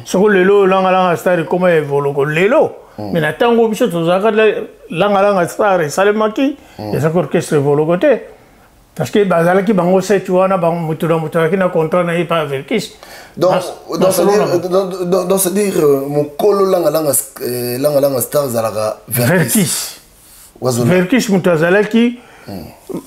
Ce que lelo langa star comment évolue lelo. Mais na tango biso tozaka langa star et salemaki et ça orchestre évolue côté. Parce que bazala ki bango set wana bango mutura ki na contrat na pas avec qui. Donc c'est-à-dire mon colo langa star zalaka Vertis. Vertis mutazala ki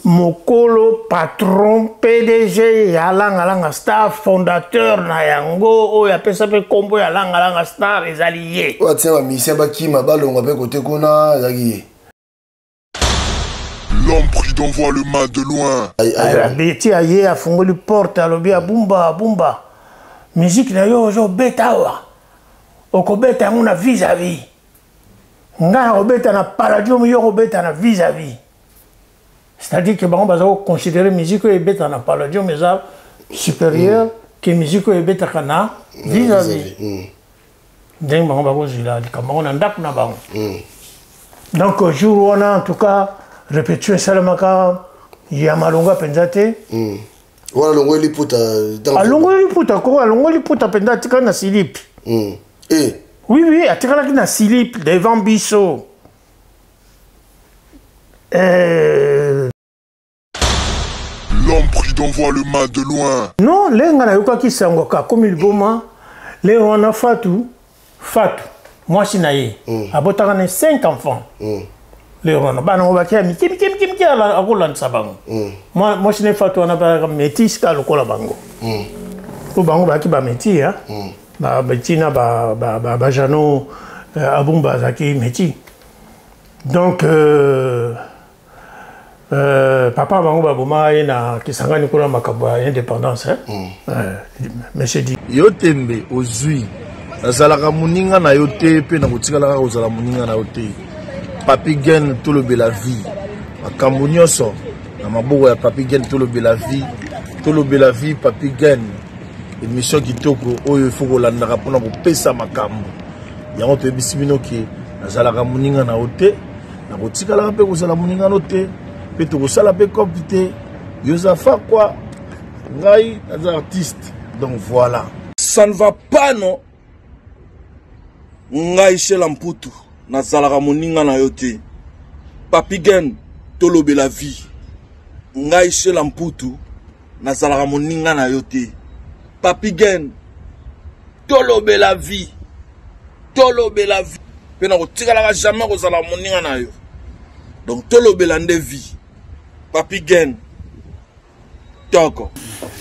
Mokolo patron PDG ya langa star fondateur na yango o ya pesa pe kombo ya langa star ezali ye. O tiens mission ba kima balonga pe côté kona zaki. L'homme pris d'envoie le mal de loin. Beti aye afungoli porte alobi abumba bumba. Musique na yo jo beta wa. Okobeta nguna vis-à-vis. Nga obeta na palladium yo obeta na vis-à-vis. C'est-à-dire que on va considérer musique et bête en palladium mais ça supérieur que musique et bête kana vis-à-vis. Donc on va causer là comme on andap na ba. Donc jour on a en tout cas répété salamaka ya malonga penzate. Voilà longo liputa dans longo liputa ko longo liputa penzate kana silip. Oui atikala na silip devant biso. L'homme pris d'envoie le mal de loin. Non, les gens n'ont pas qui s'engoka comme il boma. Les gens ont Fatou. Moi je suis abotagane 5 enfants. Les gens ont pas qui à Roland Sabango. Moi je suis Fatou on a pas métis ka lokola bango. Ko bango ba ki ba métis hein. Ba betina ba jano abumba zaki métis. Donc papa bango baboma na kisangani kula makabwa indépendance monsieur dit yo tembe ozui azalaka muninga na yo te pe na kotikala ka ozala muninga na yo te Papi Gen tolobela vie makambo nyonso na maboko ya Papi Gen tolobela vie Papi Gen émission kitoko oyo il faut kolandaka mpona kopesa makambo yango toyebisi bino ke azalaka muninga na yo te na kotikalaka mpe kozala muninga no te pe tokosala pe compte yozafa quoi ngai as artiste donc voilà ça ne va pas non ngai Shela Mputu nazalaka moninga na yo te Papi Gen tolobela vie ngai Shela Mputu nazalaka moninga na yo te Papi Gen tolobela vie pe na kotikalaka jamais kozala moninga na yo donc tolobela nde vie Papi Gen toko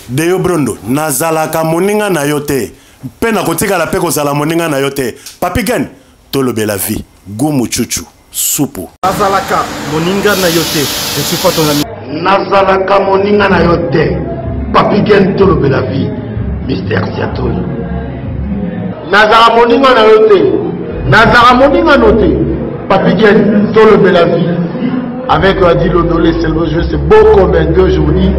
Deyo Brondo nazalaka moninga na yo te pe na kotikala pe kozala moninga na yo te Papi Gen tolobela vie gumu chuchu supu nazalaka moninga na yo te je suis pas ton ami nazalaka moninga na yo te Papi Gen tolobela vie Mr. Seattle nazalaka moninga na yo te nazalaka moninga no te Papi Gen tolobela vie avec Adi Lodolé, c'est le jeu, c'est beau comme un deux aujourd'hui.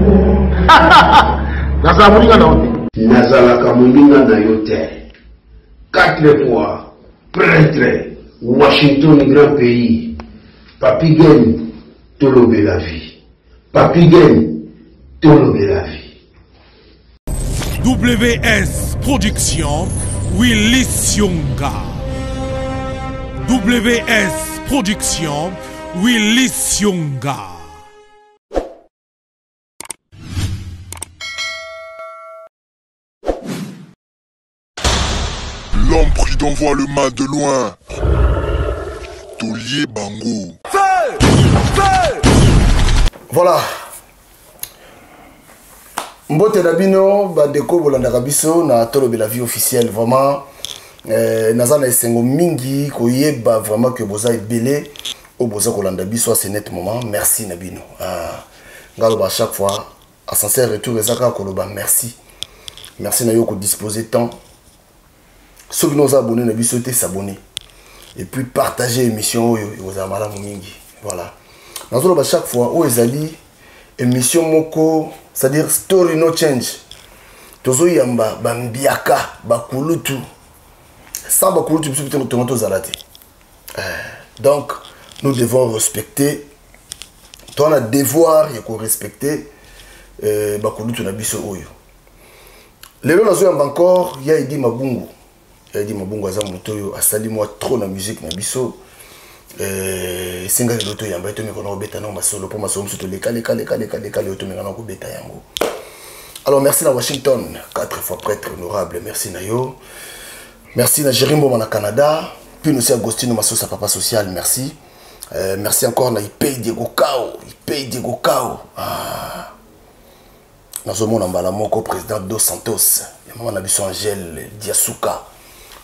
Nazala Moninga na yote. Nazala Moninga na yote. 4 fois, prêtre, Washington, grand pays. Papi Gen, tolobé la vie. Papi Gen, tolobé la vie. WS Production, Willy Sionga. WS Production, Willy Sionga. L'homme pris d'envoie le mal de loin. Tolier Bango. Voilà. Mbote Rabino, Badeko Bolandaka biso na tolobela vie officielle vraiment. Nazana esengo mingi koyeba vraiment que boza ebele. Au boza kolanda biso à ce net moment. Merci Nabino. Ngaloba à chaque fois à sincère retour ezaka koloba merci. Merci na yo ko disposer temps. Ceux qui nous abonnés na biso te s'abonner. Et puis partager l'émission oyo oza malamu mingi. Voilà. Nazoloba chaque fois o ezali émission moko, c'est-à-dire story no change. Tozo yamba bambiaka bakulutu. Sans bakulutu biso peut-être tomato zalate. Donc nous devons respecter. Toi, on a devoir de respecter Bakulutu na biso oyo. Le long nazo yamba encore, ya idi mabungu. dit mabungu aza moto oyo asali mwa trop na musique na biso esenga lelo toyamba etomeka na kobeta nango masolo mpo masolo mosusu toleka leo tomeka na kobeta yango. Alors merci na Washington, 4 fois prêtre honorable, merci na yo. Merci na Jérémy Mboma na Canada, puis aussi Agostino Massosa papa social, merci. Merci encore na Ipei Diego Cao. Ah. Nous avons un président Dos Santos, maman na biso Angèle Diasuka,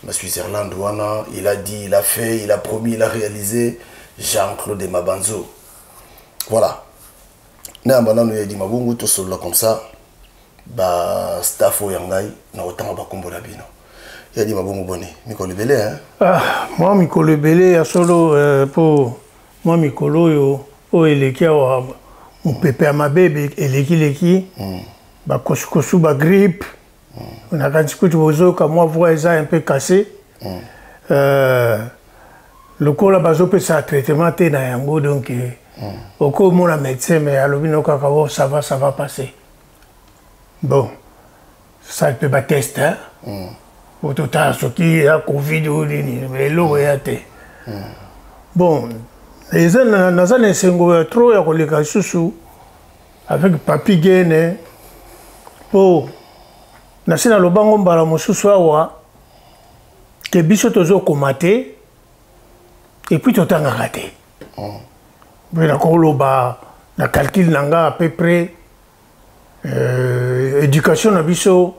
na Switzerland wana, il a dit, il a fait, il a promis, il a réalisé, Jean-Claude Mabanzo. Voilà. Na mbana nous dit mabungu to solo comme ça, ba staff o yangai na otanga ba kombo na bino. Il a dit mabungu boni, Mikolo Belé hein. Ah, moi Mikolo Belé a solo pour moi Mikolo yo o eleki wa mon pépé ma bébé eleki ba kosu ba grippe on a quand tu bozo comme moi voix ça un peu cassé le corps la bazo peut ça traitement té na yango donc au coup mon médecin mais alobino kaka ça va passer bon ça peut pas test hein au total ce qui a covid ou mais l'eau est bon les gens n'ont pas trop ya koleka susu avec Papi Gene pour nasina lobango mbala mosusu awa ke biso tozo komate et puis totanga raté na koloba na calcul nanga à peu près éducation na biso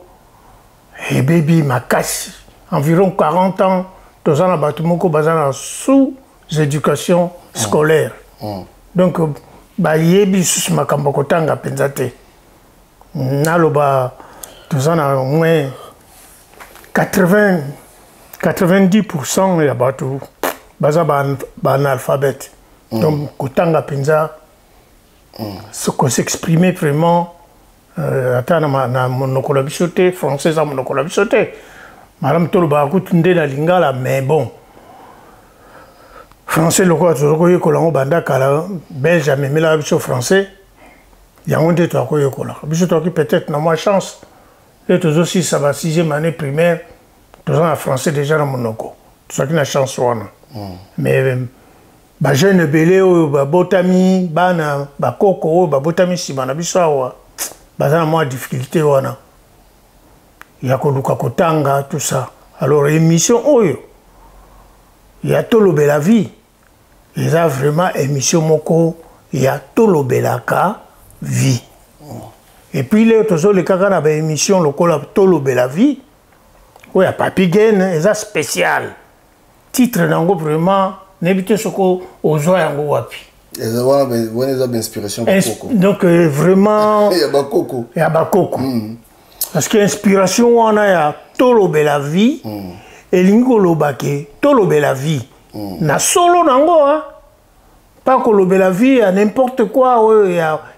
et baby makasi environ 40 ans tozana batu moko bazana sous éducation scolaire donc ba yebi sous makambo kotanga penzate naloba tozana au moins 90% ya batu baza ba analphabète donc kotanga penza ce qu'on s'exprimer vraiment atana na monokolo bisote français za monokolo bisote madame toloba kutunde na lingala mais bon français loko tozoko kolango banda kala belge amemela biso français yango nde tokoyokola biso toki peut-être na moi chance et tous aussi ça va 6e année primaire tous en français déjà na monoko tous qui na chance wana mais ba jeune belé o ba botami bana ba koko o ba botami sima na biso awa bazana moi difficulté wana ya koluka kotanga tout ça alors émission oyo ya tolobela vie il a vraiment émission moko ya tolobelaka vie et puis les autres les kaka na ba émission lokola tolobela vie oya Papi Gene eza spécial titre nango vraiment n'ébite soko ozwa yango wapi eza wana inspiration bakoko donc vraiment ya bakoko parce que inspiration wana ya tolobela vie elingi koloba ke tolobela vie na solo nango hein pas kolobela vie à n'importe quoi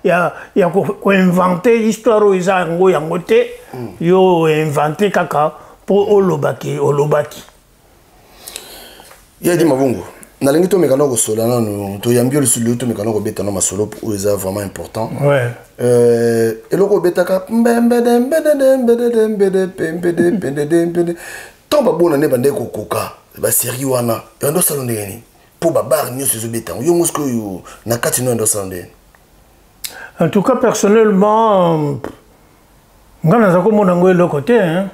ya ko inventer histoire o eza yango te yo inventer kaka pour olobaki ya di mabungu nalingi to mekana ko sola nanu to yambio le to mekana ko beta no masolo o eza vraiment important ouais eloko beta ka to ba bona ne bande ko koka ba série wana ndo salon ndeni pour ba bar nyo sezo beta yo musko yo na kati no ndo salon ndeni. En tout cas personnellement ngana za ko mona ngo eloko te hein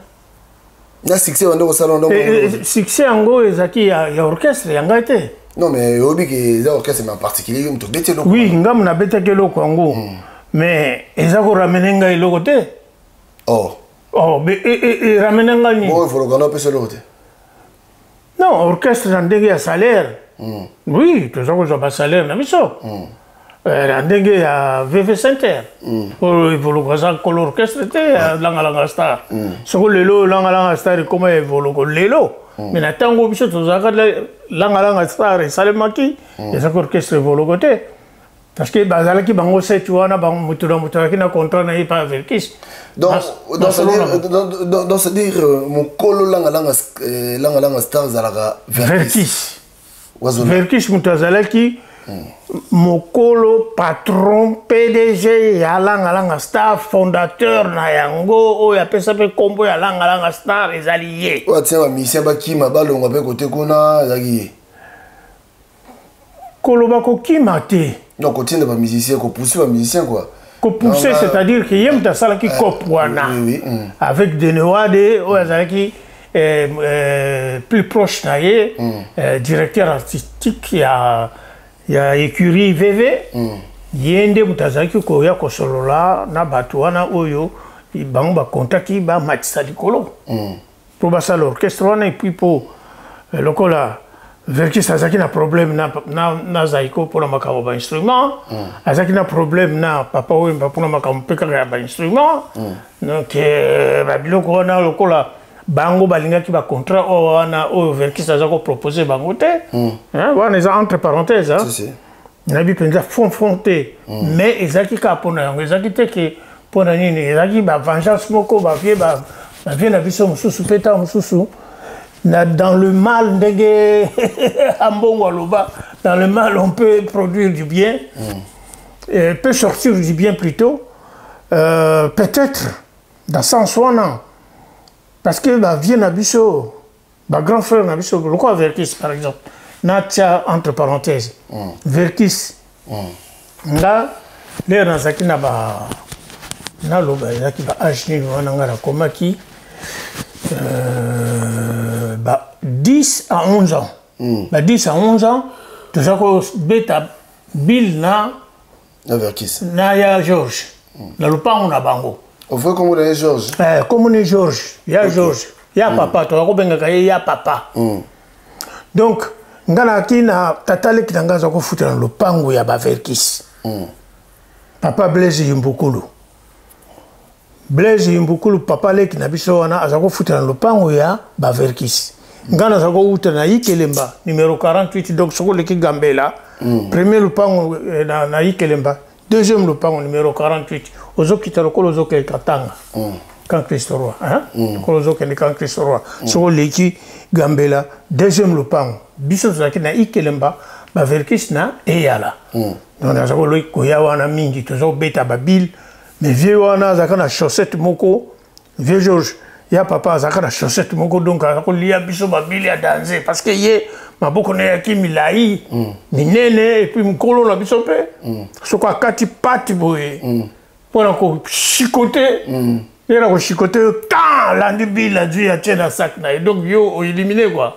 na succès ndo ko salon ndo succès ngo ezaki ya orchestre yanga te. Non mais obi ke za orchestre mais en particulier mto bete loko. Oui ngam na beta ke loko ngo mais ezako ramenenga eloko te. Oh mais ramenenga ni bon il faut le gagner peu solo te. Non orchestre ndenge ya salaire. Oui tu sais que salaire na biso. Ndenge ya VV Center pour le grand col orchestre te langa star. Soko lelo langa star comment évolue lelo. Mais na tango biso to zaka langa star et salemaki et ça orchestre évolue te. Parce que bazala ki bango set wana bango mutura ki na contrat na pas avec qui. Donc c'est-à-dire mon colo langa star zalaka Vertis. Vertis mutazala ki mokolo patron PDG ya langa star fondateur na yango oyo apesa pe kombo ya langa star ezali ye o atia ba musicien bakima balonga pe côté kuna ezali koloba kokima te non kotinda ba musicien ko pousser ba musicien quoi ko pousser c'est-à-dire que yem ta sala ki cop wana avec des noades oyo azalaki plus proche na ye directeur artistique ya écurie VV yende mutazaki koya kosolola na bato wana oyo bango bakontaki bamatisa likolo po basala orchestre wana epuis po lokola Verkis azaki na problème na Zaiko mpona makambo bainstrument azaki na problème na Papa Wemba mpona makambo mpe kaka ya bainstrument donc babiloko wana lokola bango balingaki bacontrat oyo wana oyo Verkis aza kopropose bango te wana eza entre parenthèse nayebi mpenza fond te mais ezalaki kaka mpona yango ezalaki te ke mpona nini ezalaki bavengeance moko bavie na biso mosusu mpe ntango mosusu dans le mal ndenge ambongo aloba dans le mal on peut produire du bien peut sortir du bien plutôt peut-être dans sens wana parce que bavie na biso grand frère na biso lokola Verkis par exemple natia entre parenthèses Verkis nga lere nazalaki na naloba ezalaki age nini wana nga nakomaki 10 à 11 ans. 10 à 11 ans, tu sais que beta Bill na Verkis. Na ya George. Na lupango na bango. Au fait comme on est George. Comme on est George. Ya George. Ya papa, tu vas benga ka ya papa. Donc ngana kina tatale kitangaza ko futa na lupango ya ba Verkis. Papa Blaise Yimbukulu. Blaise Yimbukulu papa leki na biso wana azako futa na lupango ya ba Verkis. Ngana zako uta na Ikelemba numéro 48 donc soko leki Gambela premier lupango na Ikelemba deuxième lupango numéro 48 ozokita lokolo ozoke Katanga quand Christo Roi lokolo ozoke ni quand Christo Roi soko leki Gambela deuxième lupango biso zaki na Ikelemba ba Verkis na eyala donc azako leki koya wana mingi tozo beta babil mais vieux wana zaka na chaussette moko vieux George ya papa azaka na chaussette moko donc azako lia biso babili ya danser parce que ye maboko na yaki milai minene et puis mkolo na biso pe soko akati pati boye pona ko chicoter ye na ko chicoter tant landi bila du ya tena sac na donc yo o éliminer quoi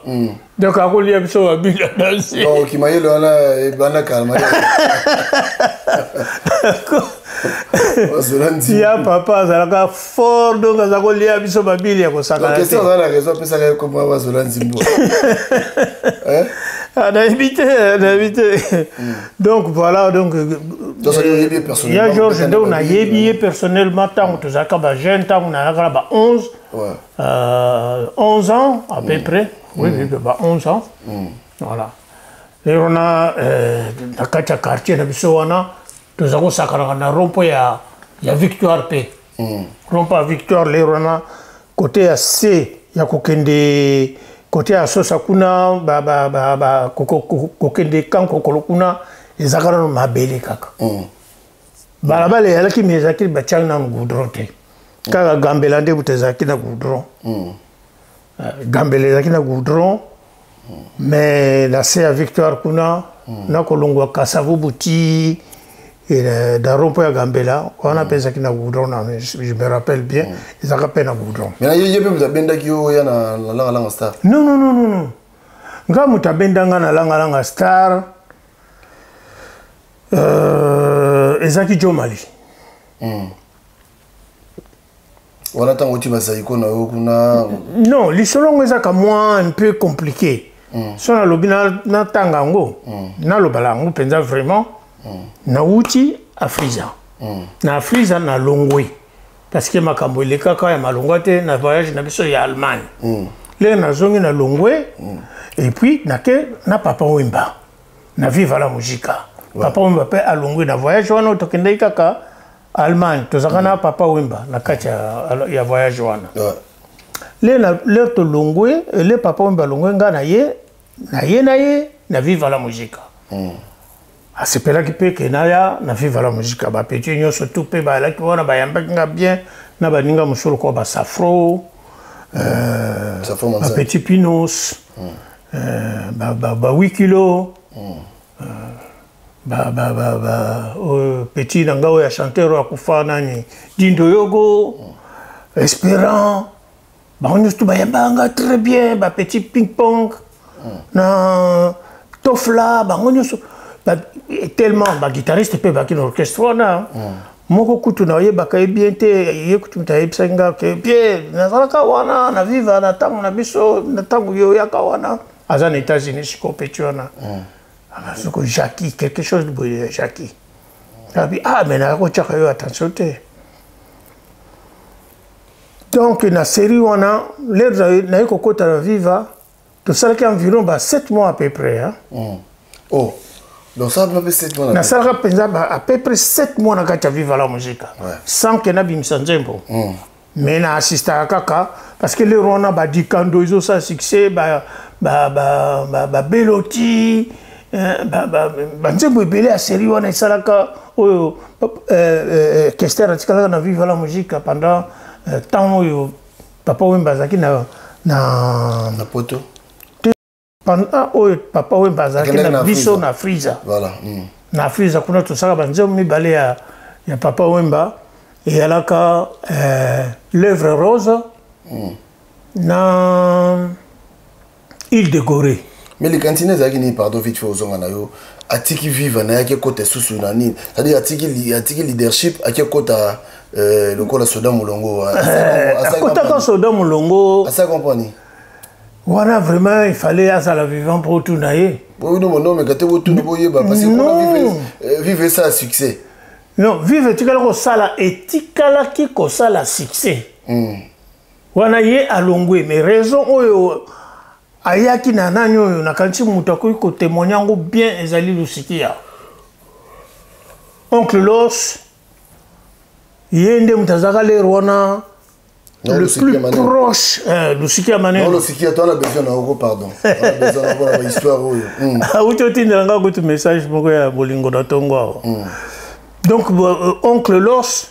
donc ako lia biso babili ya danser donc kimayelo wana e bana kalma ya papa azalaka fort donc azako lia biso babili ya kosakana te. Question la raison peut ça comme Wazolandi Mbo. On a évité. Donc voilà donc il y a Georges donc on a yébié personnellement tant que zaka ba jeune tant on a ba 11 ans à peu près. Oui, ba 11 ans. Voilà. Et on a dans quatre quartiers na biso wana nous avons na rompo ya Victoire P. Rompo ya Victoire lerona côté à C ya kokende côté à Sosakuna kokende kanko kolokuna ezakana no mabele kaka. Balabale yalaki mezaki bachana goudron te. Kaka Gambela nde butezaki na goudron. Gambela ezaki na goudron mais la C ya Victoire kuna na kolongwa Kasavu buti et dans Rompoya Gambela, on a pensé qu'il y a un goudron, je me rappelle bien, ils ont appelé un goudron. Mais il y a un qui est la langue star. Non. Quand tu as la langue star, Ezaki Jomali. On attend que tu vas savoir non, l'histoire est un peu compliquée. Si on a l'objet na tangango, na lobalango, pensa vraiment. Na uti Afriza. Na Afriza na longwe. Parce que makambo ile kaka ya malongwa te na voyage na biso ya Allemagne. Le na zongi na longwe et puis na Papa Wemba. Na viva la musica. Papa Wemba pe a longwe na voyage wana tokende kaka Allemagne. Tozaka na Papa Wemba na kati ya voyage wana. Le to longwe le Papa Wemba longwe nga na ye na viva la musica. asepelaki mpe ke naya na viva la musique bapeti nyonso tu mpe bayalaki wana bayambaki nga bien na baninga mosusu lokola basafro bapeti pinos ba 8 kilo petit nanga oyo ya chanteur akufa nani Dindo Yogo Espérant bango nyonso tu bayambanga très bien bapeti ping pong na Tofla bango nyonso tellement baguitariste mpe baki na orchestre wana moko kutu na oyebaka ye bien te ye kutu mutu ayebisaki nga ke bien nazalaka wana na viva na ntango na biso na ntango yo oyaka wana aza na États-Unis siko peti wana soko Jackie quelque chose de boye Jackie abi mais nakotiaka yo attention te donc na série wana lere naye kokota na viva tosalaki environ 7 mois à peu près oh donc ça peut 7 mois na salaka penza à peu près 7 mois na kati ya viva la musique sans que nabimisa nzembo mais na assistaka kaka parce que lero wana badikando ezosala succès babeloti banzembo ebele ya série wana esalaka oyo Kester atikalaka na viva la musique pendant temps oyo Papa Wemba azalaki na poto pendant oyo Papa Wemba azalaki na biso na Friza voilà na Friza kuna tosaka banzembo mibale ya Papa Wemba eyalaka l'œuvre rose na Île de Gorée. Mais les cantines ezalaki ni pardon vite fait ozonga na yo atiki viva na yaki kota susu na nini c'est-à-dire atiki leadership aki kota lokola soda mulongo akotaka soda mulongo asa compagnie wana vraiment il fallait azala vivant pour tout naye oui non mais quand tu tout boyeba parce que on vivre ça à succès non vivre tikala ko sala etikala ki ko sala succès wana ye alongwe mais raison oyo ayaki na nani oyo nakanisi mutu akoki kotémoigne yango bien ezali lusikia oncle Los ye nde mutu azalaka lero wana le plus proche lusikia maneno non lusikia toi la besoin na oko pardon besoin na oko histoire oyo auti otindelanga kutu message moko ya bolingo na tongo awa donc oncle Los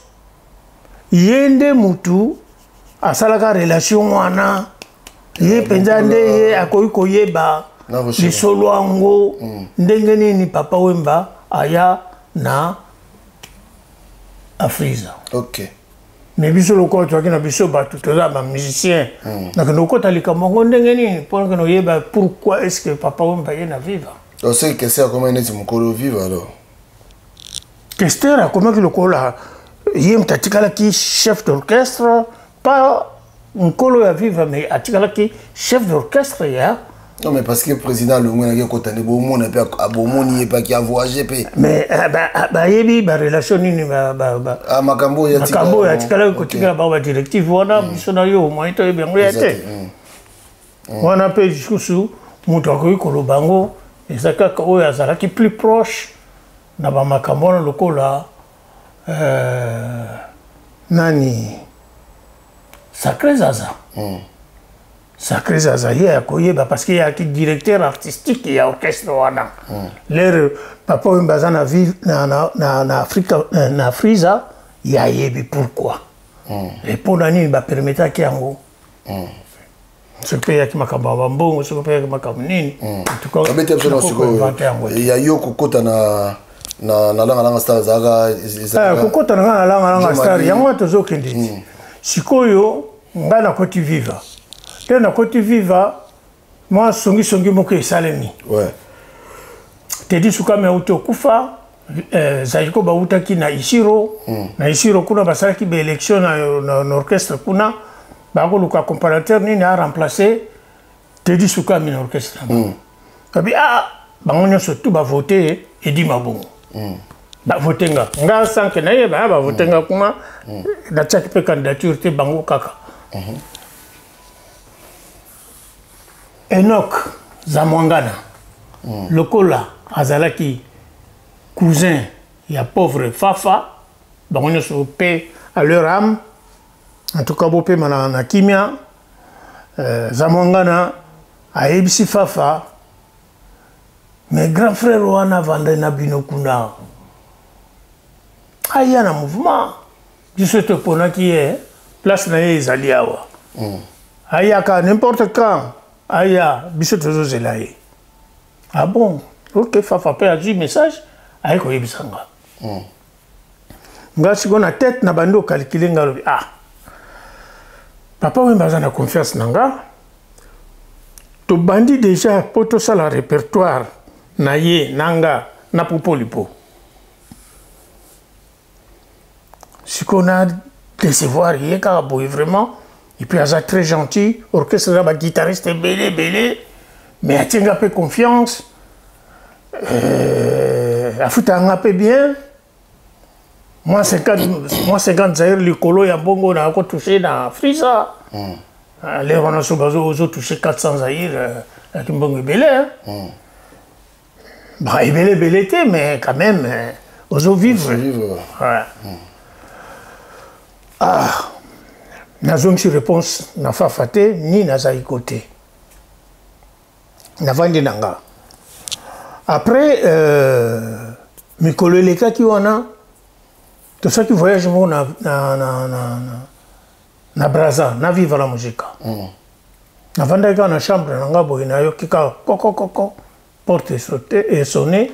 ye nde mutu asalaka relation wana ye penza nde ye akoki koyeba lisolo yango ndenge nini Papa Wemba aya na Afriza ok mais biso lokola toaki na biso bato toza bamusicien nakende okota likambo yango ndenge nini mpona kende oyeba pourquoi est ce que Papa Wemba ye na viva oseki kester akoma neti mokolo viva alors Kester akomaki lokola ye mutu atikalaki chef d'orchestre pas nkolo ya viva mais atikalaki chef d'orchestre ya non mais parce que président le mona ki kotane bo mona pe abomoni pe ki a voyager pe mais yebi ba relation nini makambo ya atikala ko tikala ba directive wana biso na yo mo ito ebengo ya te wana pe jusqu'au mutu akoki koloba ngo ezaka oyo azalaki plus proche na ba makambo na lokola nani Sacré Zaza. Sacré Zaza, il y a parce qu'il y a un directeur artistique et orchestre. L'air Papa Wemba na Friza, il y a pourquoi. Et pour l'année, il va permettre à Kiango. Ce pays qui m'a kababambo, ce pays qui m'a kabnini. En tout cas, il y a Yoko Kota na langa star zaga. Kokota na langa star, yango tozo kende. Sikoyo nga na koti viva te na koti viva moi songi moko esalemi ouais Teddy Sukame auto kufa Zaiko bautaki na Ishiro kuna basalaki be élection na orchestre kuna bakoluka comparateur nini a remplacer Teddy Sukame na orchestre kabi bango nyonso tu ba voter Edi Mabongo ba votenga nga sanke na ye ba votenga kuma na tchaki pe candidature te bango kaka Enoch Zamwangana lokola azalaki cousin ya pauvre Fafa bango nyonso pe à leur âme en tout cas bope na kimia Zamwangana ayebisi Fafa mais grand frère wana vanda na bino kuna aya na mouvement biso toponaki ye place na ye ezali awa ayaka n'importe quand aya biso tozozela ye ah bon ok fafa mpe azwi message aye koyebisa nga nga sikoyo na tête na bandi okalkile nga alobi ah papa oyo baza na confiance na nga tobandi déjà mpo tosala répertoire na ye na nga na popolipo sikoyo na décevoir ye kaka boye vraiment et puis aza très gentil orchestre eza baguitariste ebele mais atienga mpe confiance afutaka nga mpe bien moi 50 zaire likolo ya bongo na kotouche na frisa lero wana so bazotouche 400 zaire aki mbongo ebele ebele te mais quand même ozovivre nazongisi réponse na fafa te ni nazali kote navandi na nga après mikolo elekaki wana tosalaki voyage moko na braza na vivre la musique navandaki kaka na chambre na nga boye nayoki kaka kokokoko porte esone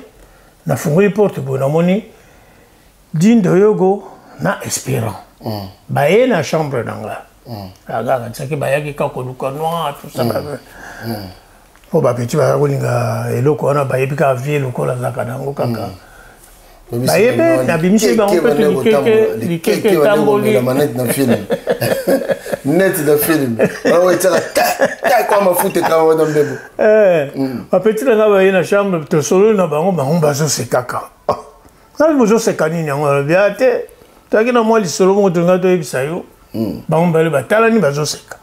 nafungoli porte boye namoni dindo yogo na espérant baye na chambre na nga kaka tisaki bayaki kaka koluka noir tout ça po bapeti baya kolinga eloko wana bayebi kaka vie lokola azalaka nango kaka bayebe nabimisi bango mpe likeke etamboli net na film kwa mafuta kama wana mbebo bapeti na nga baye na chambre tosololi na bango bazosekaka ngai bozoseka nini yango alobi a te toyaki na mwa lisolo moko tolinga toyebisa yo bango bale batalani bazoseka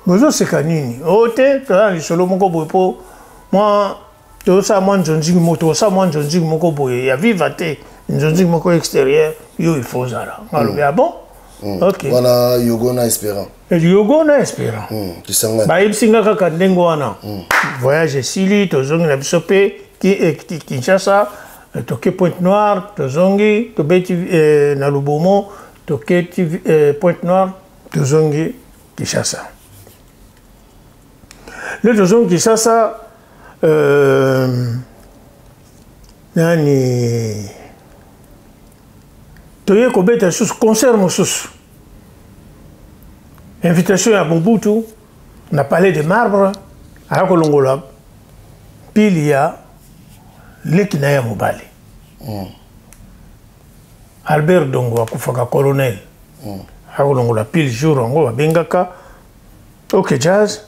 bozoseka nini o te toza na lisolo moko boye mpo mwa tosala mwa nzonziki moko boye ya viva te nzonziki moko extérieur yo ifo ozala ngalobi a bon ok wana yogo na espérant bayebisi nga kaka ndenge wana voyage esili tozongi na biso mpe Kinshasa toke Pointe Noire tozongi tobeti na Lubomo toketi Pointe Noire tozongi Kinshasa le tozongi Kinshasa nani toye kobeta susu concert mosusu invitation ya Mobutu na Palais de Marbre aya kolongola pili ya leki na ya mobali Albert Dongo akufaka colonel aya kolongola pili jour yango babengaka ok jazz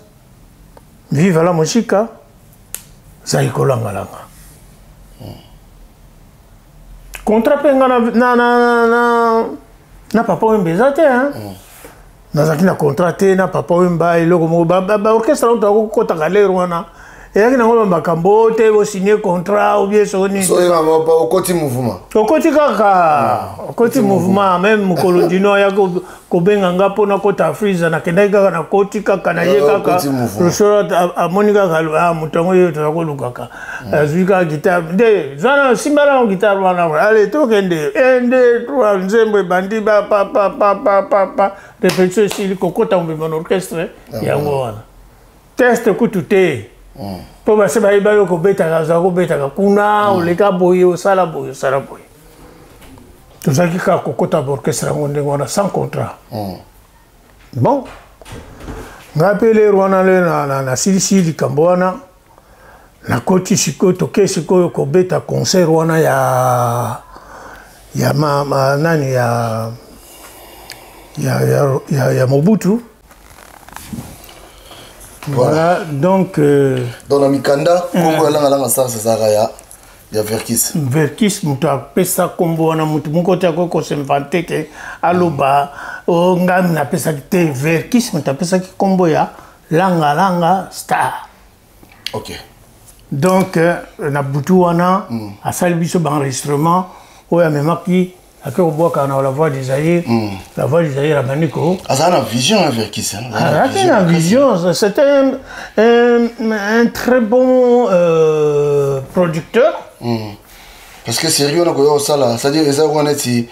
viva la musika zali kolangalanga contrat mpe nga na papa oyo mbeza te nazalaki na contrat te na papa oyo mba eloko moko baorchestre auto akokotaka lere wana eyaki nango makambo te bosigne contrat obie soni okoti mouvement okoti kaka okoti mouvement même mokolo dino aya kobenga nga mpona kota afrisa nakendaki kaka nakoti kaka na ye kaka rosora amoni kaka moto yango oyo toza kolukaka azwi kaka gitare nde zana simbala yango gitare wana ale tokende 1 2 3 nzembo ebandi bapapapapapa repétition esili kokota mobima na orchestre yango wana teste kutu te mpo base bayeba yo kobetaka ozala kobetaka kuna oleka boye osala boye tozalaki kaka kokota baorchestre yango ndenge wana sans contrat bon ngai mpe lero wana le nasilisili likambo wana nakoti sikoyo toke sikoyo kobeta concert wana ya Mobutu. Voilà, donc dans la mikanda kombo langa ça sara ya Verkis mutu apesa kombo wana mutu moko te akoko s'inventer ke aloba o ngami na pesa te Verkis mutu apesa ki kombo ya langa star. OK. Donc na butu wana asali biso ba enregistrement oya memaki akobwaka na la voix du Zaïre, la voix du Zaïre à Maniko. Ah, ça a une vision avec qui ça? Ah, une vision. C'était un très bon producteur. Parce que sérieux, on a ça là. C'est-à-dire que ça, on a dit,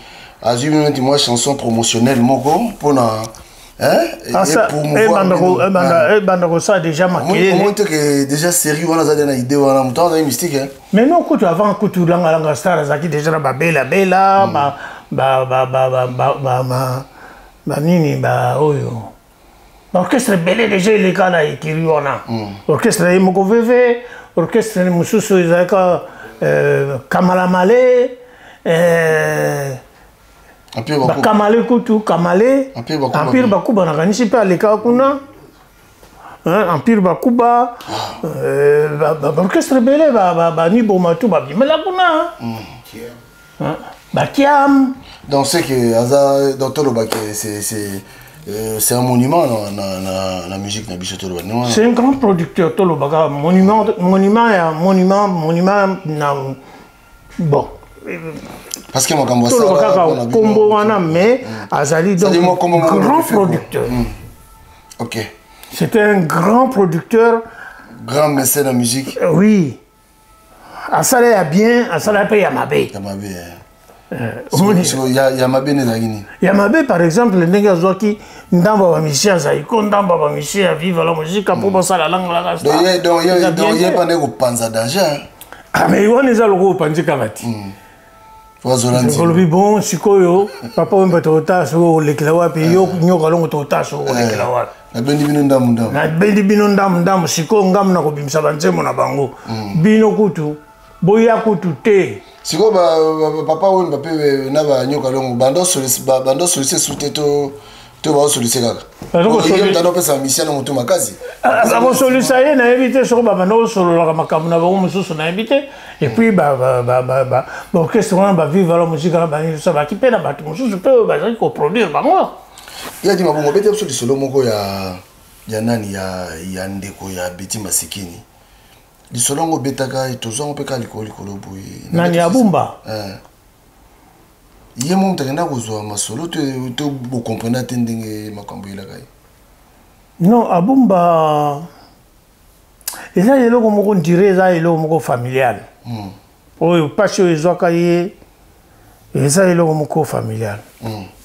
moi, chanson promotionnelle, moko, pour na. Hein? Et Bandaro, ça a déjà marqué. On montre que déjà sérieux, on a une idée, on a un temps mystique. Mais non, écoute, avant, écoute, Langa Star, Zaki déjà la bella, nini, oyo. L'orchestre belé déjà, il est là, il est là. L'orchestre est Moko Veve, l'orchestre est Moussoussou, Izaka, Kamala Malé, Kamale Kutu, Kamale, Empire Bakuba, on a gagné pas les Kakuna, Empire Bakuba, l'orchestre belé, Nibo Matou, mais là, Bakiam. Donc c'est que dans Toloba, c'est un monument dans la musique de Toloba. C'est un grand producteur Toloba, monument, bon. Parce que moi, quand je vois mais Azali donc grand producteur. Ok. C'était un grand producteur. Grand mécène de musique. Oui. Asala ya bien, Asala pe Yamabe. Yamabe par exemple, le nègre Zoki, ndamba wa mission Zaiko, ndamba wa mission à vivre la musique pour ça la langue la rasta. Donc il y a pas de panza danger. Ah mais on est à l'euro panzi kamati. Bon, sikoyo, papa wemba tota so leklawa pe yo nyoka longo tota so leklawa. Na bendi bino ndamu. Na bendi bino ndamu siko ngam na ko bimsa banzemo na bango. Bino kutu, boya kutu te. Siko papa wemba pe na ba nyoka longo bando solise sute to ba solise kaka. Parce que il tando pesa mission na mutu makazi. Ba solise ye na éviter so ba bando solo la makamu na ba mususu na éviter. Et puis l'orchestre va vivre la musique ça va quitter la bateau je peux produire par moi. Il y a dit mabongo bete sur solo moko ya nani ya ndeko ya Beti Masikini. Di solo ngo betaka itozo pe kalikoli koloboyi. Nani ya Bumba. Ye mo mtakenda kozwa masolo to bo comprendre tendenge makambo ila kai. Non, Abumba et ça il est comme on dirait ça il est comme familial. Oh parce que ils ont caillé et ça il est comme familial.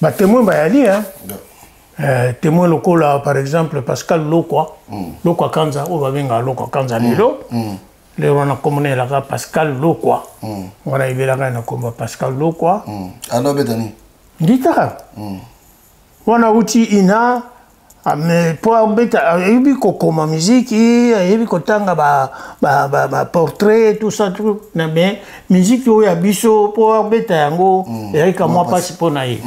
Bah témoin bah ali hein. Témoin local là par exemple Pascal Lokwa. Lokwa Kanza on va venir Lokwa Kanza lelo. Le on a communé là Pascal Lokwa. On a eu là na comme Pascal Lokwa. Ano betani. Guitare. On a outil ina. Mais pour embêter, il y a comme musique, il y a comme portrait, tout ça, tout. Mais musique, il y a biso pour embêter, il y a comme moi pas si pour naïe.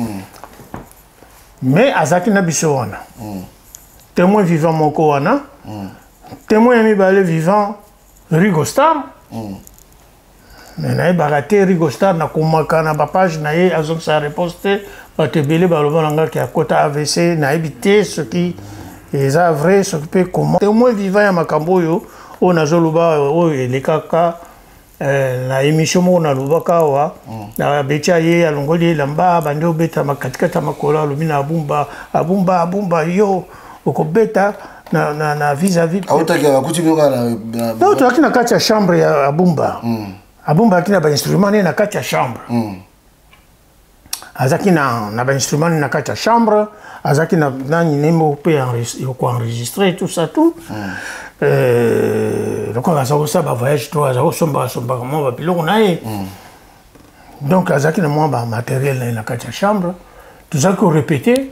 Mais azaki na biso wana. Témoin vivant mon wana. Témoin ami balé vivant Rigo Star. Mais naïe baraté Rigo Star na kumaka na ba page naïe azon sa reposte. Te belé balova qui a quota AVC na évité ce qui est vrai ce qui peut comment témoin vivant ya makambo yo on a zoluba o les kaka la émission mo na lubaka wa na becha ye alongoli lamba bando beta makatikata makola lumina abumba yo okobeta na vis-à-vis auta kia kuti byoka na auto akina kacha chambre ya abumba abumba akina ba instrument na kacha chambre azaki na ba instrument na kacha chambre azaki na nimo pe enregistrer tout ça tout donc on a ça ba voyage toi ça somba comment va piloko nae donc azaki na moi ba matériel na kacha chambre tout ça qu'on répétait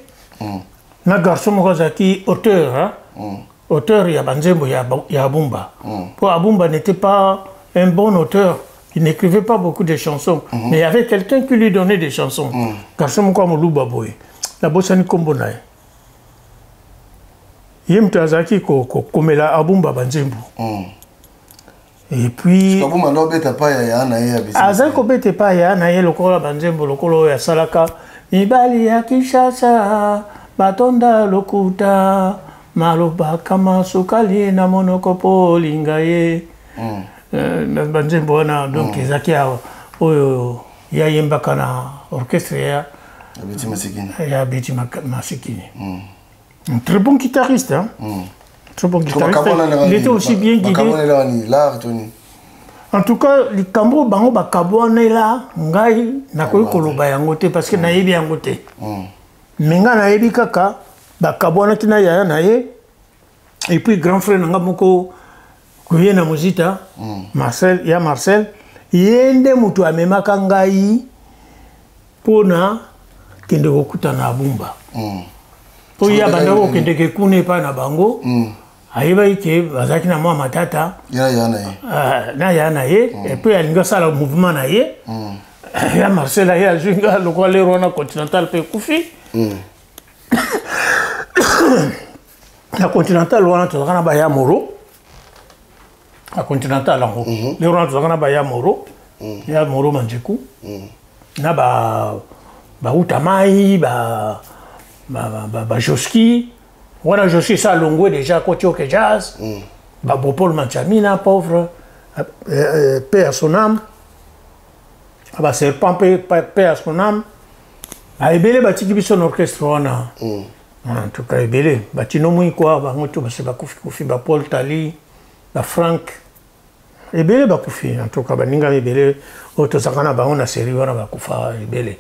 na garçon mo azaki auteur auteur ya banzembo ya Bumba pour Abumba n'était pas un bon auteur. Il n'écrivait pas beaucoup de chansons, mais il y avait quelqu'un qui lui donnait des chansons. Garçon comme Louba Boy, la bossa ni kombonaye. Yem tazaki ko komela Abumba banzembo. Et puis Abumba no beta pa ya na ye abisi. Azako beta pa ya na ye lokola banzembo lokolo ya salaka. Mibali ya Kinshasa batonda lokuta maloba kama sukali na monoko lingaye. Banzembo wana donc ezaki oyo ya yembaka na orchestre ya Betty Masekini. Ya Betty Masekini. Un très bon guitariste, hein. Très bon guitariste. Il était aussi bien guidé. En tout cas, les Cambo bango bakabo na la ngai na koyi koloba yango te parce que na yebi yango te. Menga na yebi kaka bakabo na tina ya na ye. Et puis grand frère nanga moko koye na muzita Marcel yende mutu amemaka ngai pona kende kokuta na bumba. Po ya bandako kende ke kune pa na bango. Ayeba ike bazaki na mwa matata. Ya na ye. Et puis alinga sala mouvement na ye. Ya Marcel ya ajunga lokwa le rona continental pe kufi. La continental wana tozakana ba ya moro. La continental en haut. Le rona tozakana ba ya moro. Ya moro manjeku. Na ba utamai ba Joski. Voilà, je suis ça Longwe déjà côté au jazz. Paul Manchamina pauvre paix à son âme. Serpent paix à son âme. Ebele batiki biso orchestre wana. En tout cas ebele batino mui quoi ba ngoto ba se ba kufi ba Paul Tali ba Frank. Ebele ba kufi en tout cas ba ninga ebele auto sakana ba on a série wana ba kufa ebele.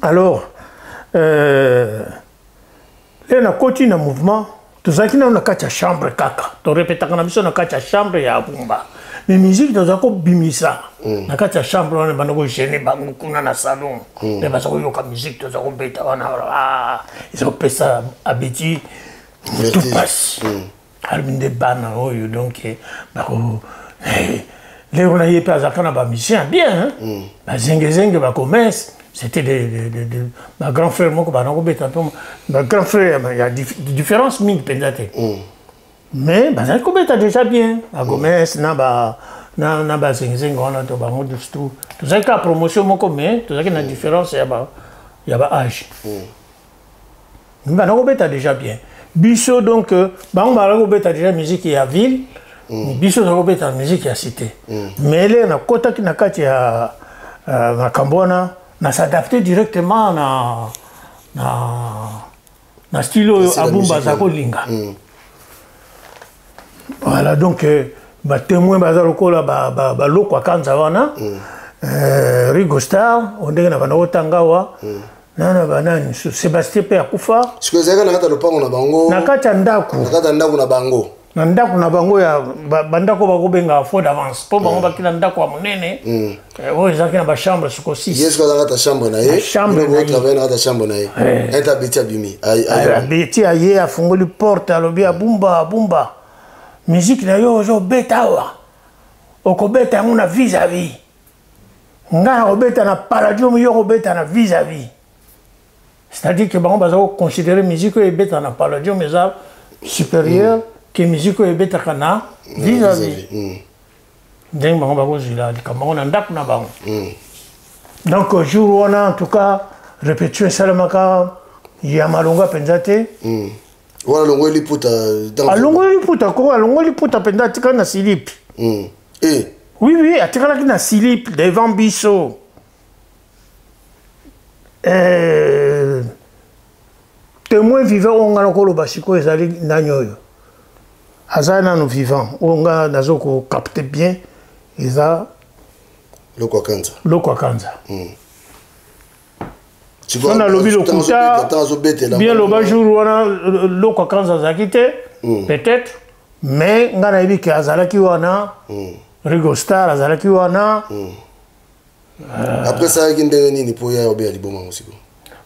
Alors et na koti na mouvement tozaki na kacha chambre kaka to répétaka na biso na kacha chambre ya bumba mais musique tozako bimisa na kacha chambre on bana ko gêner bango kuna na salon mais basako yoka musique tozako beta wana ils ont fait ça abeti tout passe albinde bana oyo donc bako les on a yé pas zakana ba musicien bien ba zengezenge ba commerce. C'était ma grand frère, mon grand frère, il y a des différences mille peut-être. Mais ça a déjà bien. À Gomez, na ba zeng on a tout ça qui a promotion mon commun, tout ça qui a différence il y a âge. Mais ça a déjà bien. Bisso donc on a déjà musique à ville. Bisso a musique à cité. Mais là na kota qui na kati ya Makambona na s'adapter directement na style abumba za kolinga. Voilà donc ba témoin bazalo kola ba lokwa kanza wana Rigo Star ondenge na bana otangawa nana banani Sébastien pe akufa sikozeka na kata lopango na bango na kata ndaku na bango na ndaku na bango ya bandako bakobenga faux d'avance po bango bakila ndaku wa monene oyo ezaki na chambre siko 6 yesko za kata chambre na ye chambre na travailler na kata chambre na ye eta beti abimi beti aye afungoli porte alobi abumba musique na yo zo beta wa okobeta yango na vis-à-vis nga obeta na palladium yo obeta na vis-à-vis c'est-à-dire que bango bazako considérer musique et beta na palladium eza supérieur que musique et beta kana vis-à-vis donc bango bako zila likambo na ndaku na bango donc jour wana en tout cas répétition salamaka ya malonga penzate wala longo liputa longo liputa penza tika na silip oui atikala ki na silip devant biso témoin vivant onga na koloba siko ezali ndani oyo azali nano vivant onga nazo ko capter bien eza lokwa kanza on a lobi lokuta bien loba jour wana lokwa kanza azalaki te peut-être mais nga na yebi ke azalaki wana Rigo Star azalaki wana après ça ki ndenge nini po ya obela liboma musiko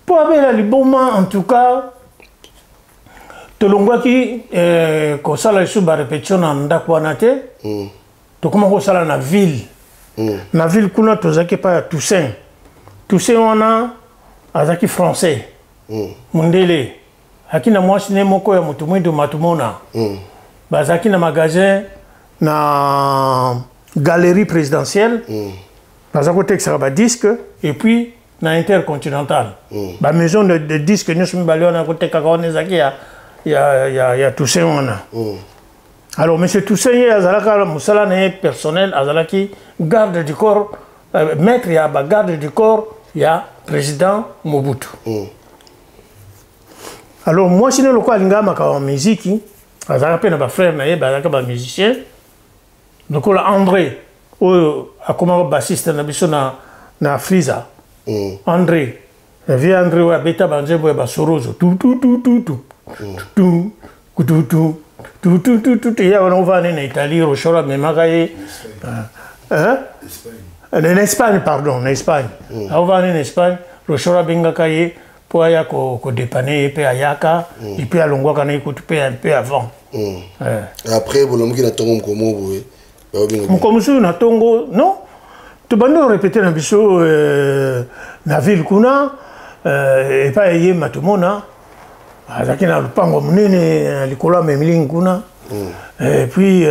po abela liboma en tout cas tolongwaki kosala lisusu barépétition na ndako wana te tokoma kosala na ville na ville kuna tozalaki pa ya Toussaint wana azalaki français mundele aki na mwasi ne moko ya motu mwindo matumona bazalaki na magasin na galerie présidentielle bazalaki kotekisaka badisque et puis na intercontinental bamaison de disque nyonso mibale wana kotekaka wana ezalaki ya Toussaint wana alors monsieur Toussaint ye azalaka mosala na ye personnel azalaki garde du corps maître ya ba garde du corps ya président Mobutu. Alors moi si le quoi linga maka musique, azaka pe na ba frère na ye bazaka ba musicien. Donc là André a comme bassiste na biso na Friza. André, vieux André wa beta banjembo ya ba sorozo. Tout. Ya on va en Italie, Rochora mais magaye. En Espagne, pardon, en Espagne. On va en Espagne, Rochora Bengakaye, pour aya ko dépanner pe ayaka, et puis à Longwa kana écoute un peu avant. Après, vous l'avez dit, comment vous comme ça, na tongo, non? Tu vas répéter dans biso na ville kuna, et pas yé matumona, azaki na lupango munene likolo memling kuna, et puis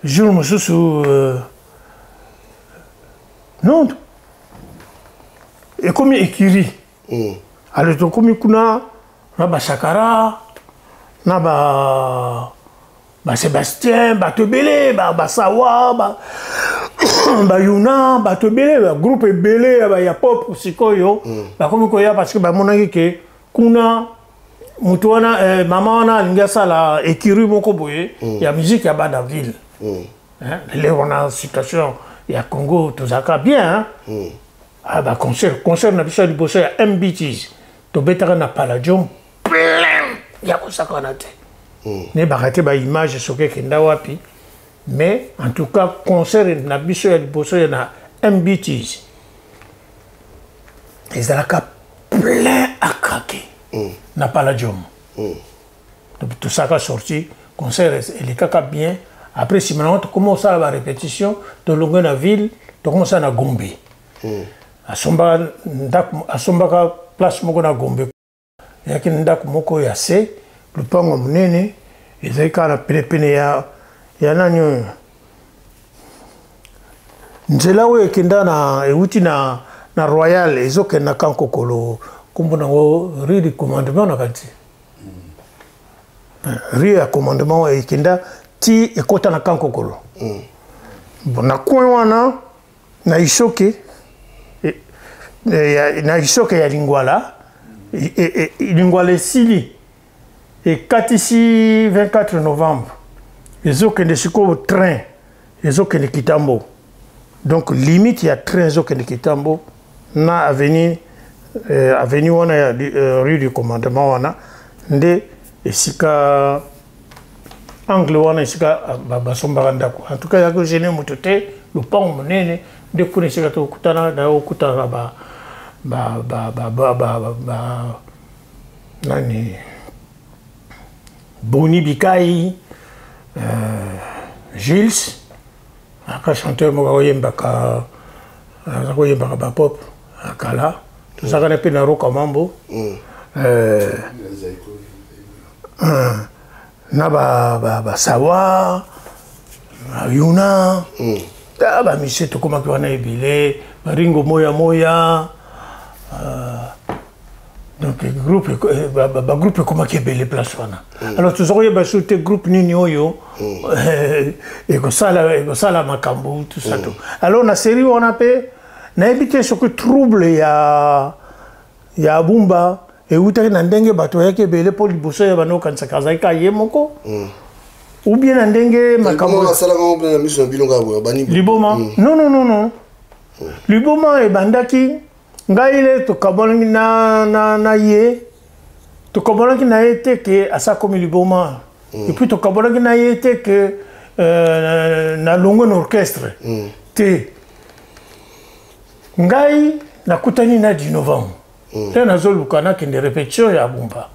jour mususu non, et comme Ikiri, alors tu comme kuna na ba Sakara, na ba Sébastien, ba Tebele, ba Sawa, ba Yuna, ba Tebele, ba groupe Belé, ba ya pop sikoyo, ba comme koya parce que ba monaki ke kuna mutuana maman na linga la Ikiri moko boye, ya musique ya ba da ville. Là on a une situation il y a Congo, tout ça bien. Ah bah concert na biso du bosso ya MBTs. To betara na Palladium plein. Il y a ça qu'on a fait. Ne barate ba image soke kenda wapi. Mais en tout cas concert na biso ya du bosso na MBTs. Ils ont plein à craquer. Na Palladium. Donc tout ça qui a sorti concert il est caca bien. Après, si maintenant tu commences à la répétition, tu longues la ville, tu commences à Gombe. À Somba place moko na Gombe. Il y a qui ndak moko ya se, le pango munene, ils ont kana pene ya nanyo. Nzela we kenda na euti na Royal, ezoke na kankokolo, kumbu na rue du commandement na kanti. Rue ya commandement e kenda ti ekota na kankokolo. Na coin wana na isoke na isoke ya Lingwala Lingwala sili et 24 novembre ezoke de siko train ezoke de Kitambo. Donc limite il y a train ezoke de Kitambo na avenue wana ya rue du commandement wana nde esika angle wana isika basomba ndako. En tout cas yako gêné motote le pont monene de kunesika to kutana da okutana nani Boni Bikai Gilles aka chanteur mo yembaka ba pop akala tout ça kana pe na roka mambo na ba Sawa Yuna ba monsieur to comment on a ebile Ringo moya donc groupe comment qui ebele place wana alors tu saurais ba sauter groupe nini oyo et que ça makambo tout ça tout alors na série on a pe na éviter ce que trouble ya bumba et utaki na ndenge bato yake ebele pour liboso ya bano kanisa kazaika yemoko ou bien na ndenge makambo liboma non liboma e bandaki ngaile to kabolaki na ye to kabolaki na ye te ke asa comme liboma et puis to kabolaki na ye te ke na longo na orchestre te ngai na kutani na 10 novembre te nazoluka na kende répétition ya bumba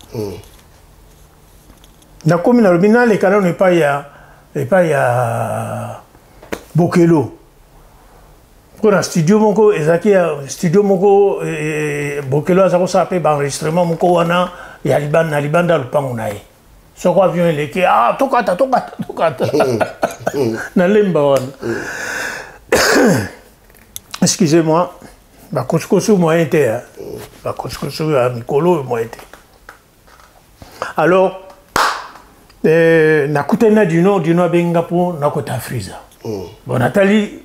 na komi na lobina le kanano epai ya Bokelo pour un studio moko ezaki studio moko Bokelo azako sa pe ba enregistrement moko wana ya libanda lupango na ye soko avion eleki tokata na lemba wana excusez-moi ba koskoso moyen te ba koskoso ya mikolo moyen te alors nakutana dino benga po nakota Friza bon Nathalie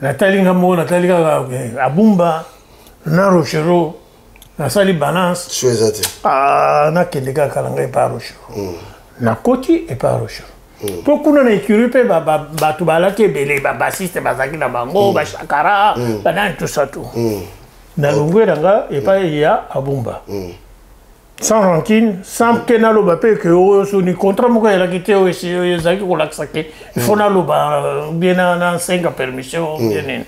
natalinga mo natalika abumba na rochero na sali balance chouette na kendeka kalanga e pa rochero na koti e pa rochero po kuna na écurie pe bato balaki ebele babassiste bazalaki na bango bashakara banani tout ça tout na longweranga epai ya abumba sans rancune sans que naloba pe ke oyo soni contrat moko elaki te oyo ezalaki kolakisa ke il faut naloba bien na 5 permission bien